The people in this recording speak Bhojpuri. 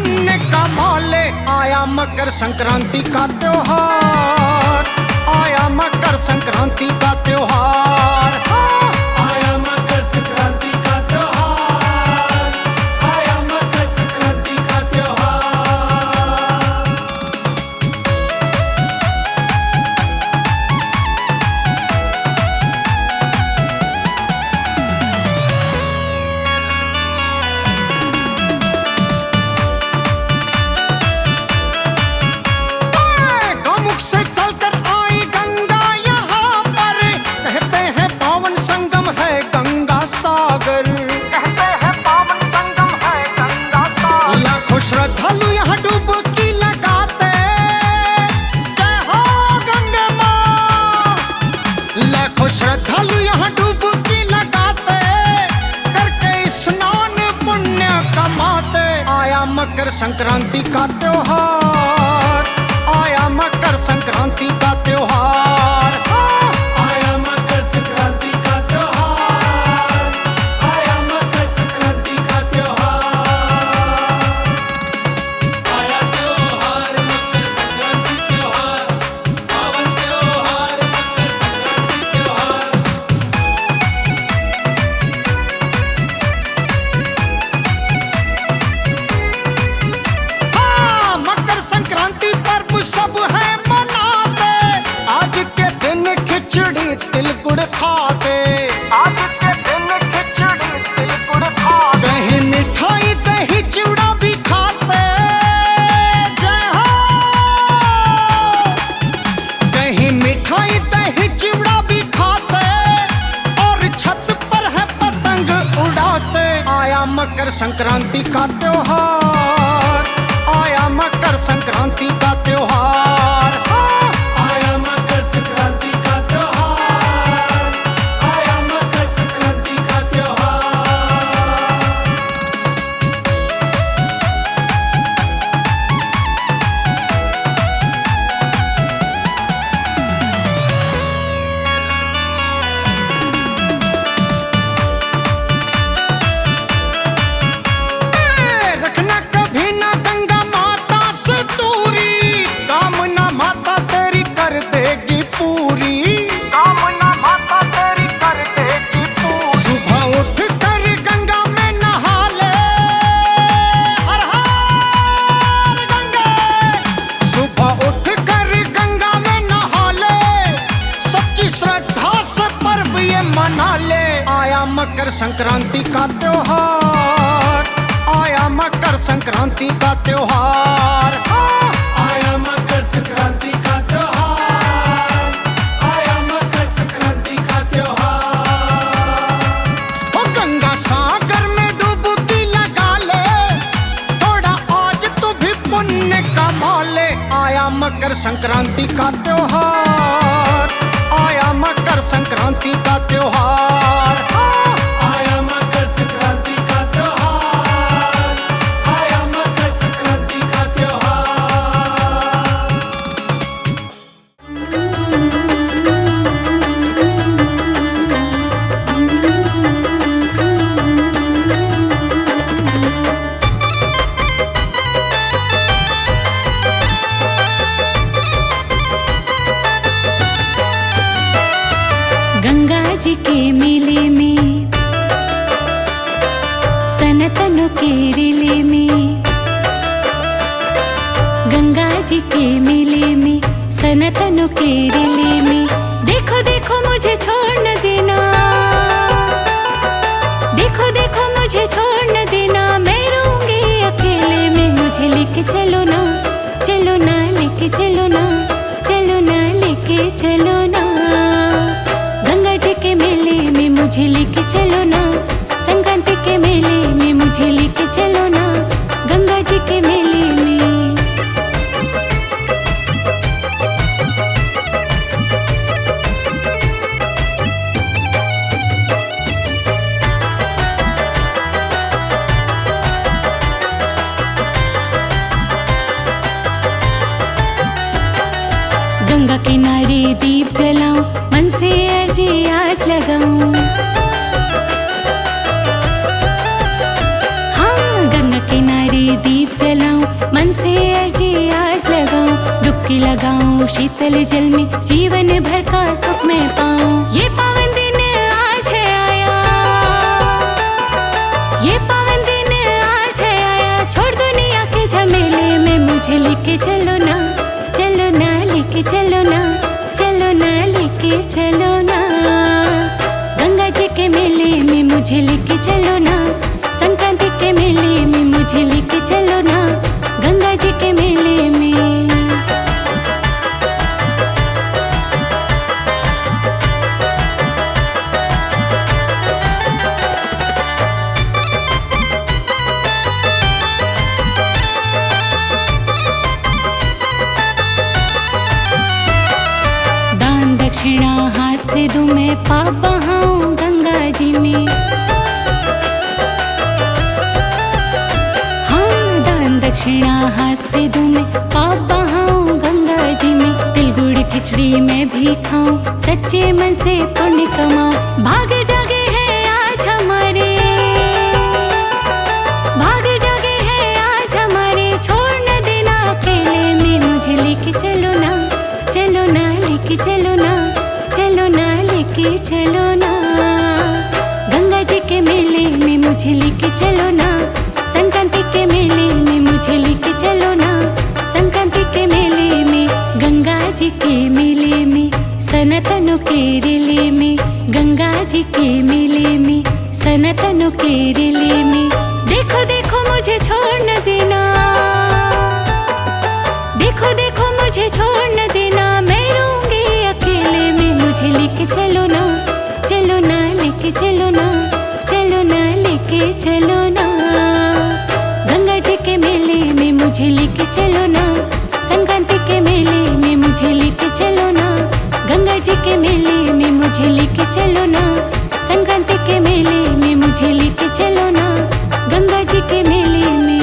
पुण्य कमाले। आया मकर संक्रांति का त्योहार, आया मकर संक्रांति का त्योहार। आया मकर संक्रांति का त्योहार, आया मकर संक्रांति का त्योहार। गौमुख से चलकर आई गंगा यहाँ पर, कहते हैं पावन संगम है गंगा सागर। कहते हैं पावन संगम है गंगा सागर। लाखों श्रद्धालु यहाँ डुबकी लगाते, जय हो गंगे माँ। लाखों श्रद्धालु यहाँ डुबकी लगाते, करके स्नान पुण्य कमाते। आया मकर संक्रांति का त्योहार, आया मकर संक्रांति का त्योहार। आया मकर संक्रांति का त्योहार, आया मकर संक्रांति का त्योहार। आया त्योहार मकर संक्रांति त्योहार, पावन त्योहार मकर संक्रांति त्योहार। हाँ, मकर संक्रांति पर्व सब है मनाते, आज के दिन खिचड़ी तिल गुड़ खाते। आज के दिन खिचड़ी तिल गुड़ खाते, दही मिठाई दही चिवड़ा भी खाते। जय हो। दही मिठाई दही चिवड़ा भी खाते, और छत पर है पतंग उड़ाते। आया मकर संक्रांति का त्योहार, आया मकर संक्रांति का त्योहार। आया मकर संक्रांति का त्योहार, आया मकर संक्रांति का त्योहार। रखना कभी ना गंगा माता से दूरी, कामना माता तेरी कर देगी पूरी। कामना माता तेरी कर देगी पूरी। सुबह उठ कर गंगा में नहा ले, हर हर गंगे। सुबह उठ कर गंगा में नहा ले, सच्ची श्रद्धा से पर्व ये मना ले। आया मकर संक्रांति का त्योहार, आया मकर संक्रांति का त्योहार। आया मकर संक्रांति का त्योहार, आया मकर संक्रांति का त्योहार। ओ गंगा सागर में डुबकी लगा ले, थोड़ा आज तू भी पुण्य कमा ले। आया मकर संक्रांति का त्योहार, आया मकर संक्रांति का त्योहार। आया मकर संक्रांति का त्योहार, आया मकर संक्रांति का त्योहार। गंगा जी के मेले में, सनातनों के रिले में। गंगा जी के मेले में, सनातनों के रिले में। देखो देखो मुझे छोड़ न देना, देखो देखो मुझे छोड़ न देना। मैं रहूंगी अकेले में, मुझे लेके चलो ना, चलो ना लेके चलो ना, चलो ना लेके चलो ना। गंगा जी के मेले में मुझे लेके चलो ना, संक्रांति के मेले में मुझे लेके चलो ना, गंगा जी के मेले में। गंगा किनारे दीप जलाऊं, मन से अर्जी आज लगाऊं। हाँ, गंगा किनारे दीप जलाऊं, डुबकी लगाऊं शीतल जल में, जीवन भर का सुख मैं पाऊं। ये पावन दिन आज है आया, ये पावन दिन आज है आया, छोड़ दुनिया के झमेले में मुझे लेके चलो ना, चलो ना लेके चलो ना, चलो ना लेके चलो ना। गंगा जी के मेले में मुझे लेके चलो ना, संक्रांति के मेले में मुझे लेके चलो ना, गंगा जी के मेले में। दान दक्षिणा हाथ से दूं मैं, पाप बहाऊं गंगा जी में। दक्षिणा हाथ से दूं मैं, पाप बहाऊं गंगा जी में। तिल गुड़ खिचड़ी मैं भी खाऊं, सच्चे मन से पुण्य कमाऊं। भाग जागे हैं आज हमारे, भाग जागे हैं आज हमारे, छोड़ न देना अकेले में मुझे लेके चलो ना, चलो ना लेके चलो ना, चलो ना लेके चलो ना। गंगा जी के मेले में मुझे लेके चलो ना, संक्रांति के मेले में मुझे लेके चलो ना, संक्रांति के मेले में। गंगा जी के मेले में, सनातनों के रेले में, गंगा जी के मेले में, सनातनों के रेले में। देखो देखो मुझे छोड़ न देना, देखो देखो मुझे छोड़ न देना, मैं रहूंगी अकेले में मुझे लेके चलो ना, चलो ना लेके चलो ना, चलो ना लेके चलो ना। गंगा जी के मेले में मुझे लेके चलो ना, संक्रांति के मेले में मुझे लेके चलो ना, गंगा जी के मेले में मुझे लेके चलो ना, संक्रांति के मेले में मुझे लेके चलो ना, गंगा जी के मेले में।